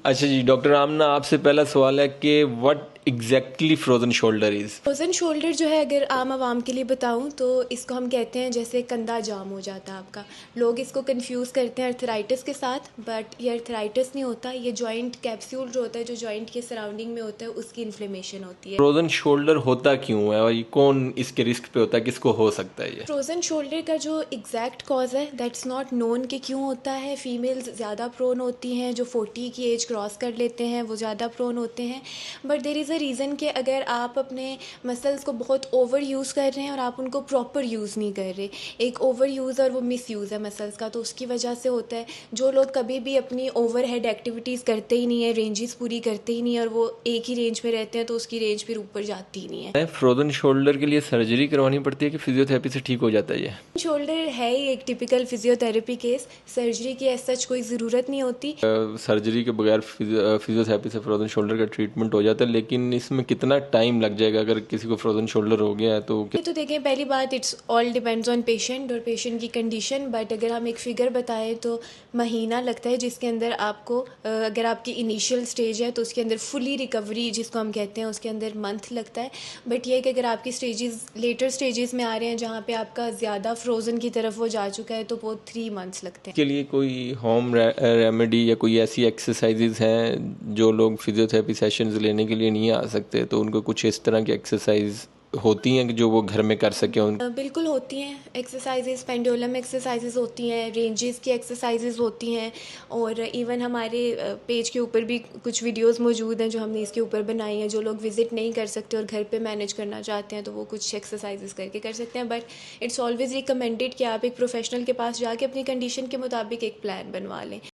अच्छा जी, डॉक्टर आमना, आपसे पहला सवाल है कि what exactly frozen shoulder is? Frozen shoulder जो है, अगर आम आवाम के लिए बताऊं तो इसको हम कहते हैं जैसे कंधा जाम हो जाता है आपका। लोग इसको कंफ्यूज करते हैं अर्थराइटिस के साथ, बट ये अर्थराइटिस नहीं होता। ये जॉइंट कैप्सूल जो होता है, जो जॉइंट के सराउंडिंग में होता है, उसकी इन्फ्लेमेशन होती है। फ्रोजन शोल्डर होता क्यों है और ये कौन इसके रिस्क पे होता है, किसको हो सकता है ये? फ्रोज़न शोल्डर का जो एग्जैक्ट कॉज है दैट्स नॉट नोन कि क्यों होता है। फीमेल्स ज़्यादा प्रोन होती हैं, जो 40 की एज क्रॉस कर लेते हैं वो ज़्यादा प्रोन होते हैं। But there is a reason कि अगर आप अपने मसल्स को बहुत ओवर यूज़ कर रहे हैं और आप उनको प्रॉपर यूज़ नहीं कर रहे, एक ओवर यूज़ और वो मिस यूज़ है मसल्स का, तो उसकी वजह से होता है। जो लोग कभी भी अपनी ओवर हेड एक्टिविटीज़ करते ही नहीं है, रेंजेस पूरी करते ही नहीं है, और वो एक ही रेंज में रहते हैं, तो उसकी रेंज फिर ऊपर जाती ही नहीं है। फ्रोजन शोल्डर के लिए सर्जरी करवानी पड़ती है कि फिजियोथेरेपी से ठीक हो जाता है ये? शोल्डर है ही एक टिपिकल फिजियोथेरेपी केस। सर्जरी की एज सच कोई ज़रूरत नहीं होती। सर्जरी के बगैर फिजियोथेरेपी से फ्रोजन शोल्डर का ट्रीटमेंट हो जाता है, लेकिन इसमें कितना टाइम लग जाएगा अगर किसी को फ्रोजन शोल्डर हो गया है तो? ये तो देखें, पहली बात it's all depends on patient और पेशेंट की कंडीशन। बट अगर हम एक फ़िगर बताएं तो महीना लगता है, जिसके अंदर आपको अगर आपकी इनिशियल स्टेज है तो उसके अंदर फुली रिकवरी जिसको हम कहते हैं, उसके अंदर मंथ लगता है। बट ये है कि अगर आपकी स्टेजेस लेटर स्टेजेस में आ रहे हैं, जहाँ पे आपका ज़्यादा फ्रोज़न की तरफ वो जा चुका है, तो वो 3 मंथ्स लगते हैं। के लिए कोई होम रेमेडी या कोई ऐसी एक्सरसाइजेज हैं जो लोग फिजियोथेरेपी सेशंस लेने के लिए नहीं आ सकते, तो उनको कुछ इस तरह की एक्सरसाइज होती हैं कि जो वो घर में कर सकें उन? बिल्कुल होती हैं एक्सरसाइजेज। पेंडुलम एक्सरसाइजेज होती हैं, रेंजेस की एक्सरसाइजेज होती हैं, और इवन हमारे पेज के ऊपर भी कुछ वीडियोस मौजूद हैं जो हमने इसके ऊपर बनाई हैं। जो लोग विजिट नहीं कर सकते और घर पे मैनेज करना चाहते हैं, तो वो कुछ एक्सरसाइजेज करके कर सकते हैं। बट इट्स ऑलवेज रिकमेंडेड कि आप एक प्रोफेशनल के पास जाके अपनी कंडीशन के मुताबिक एक प्लान बनवा लें।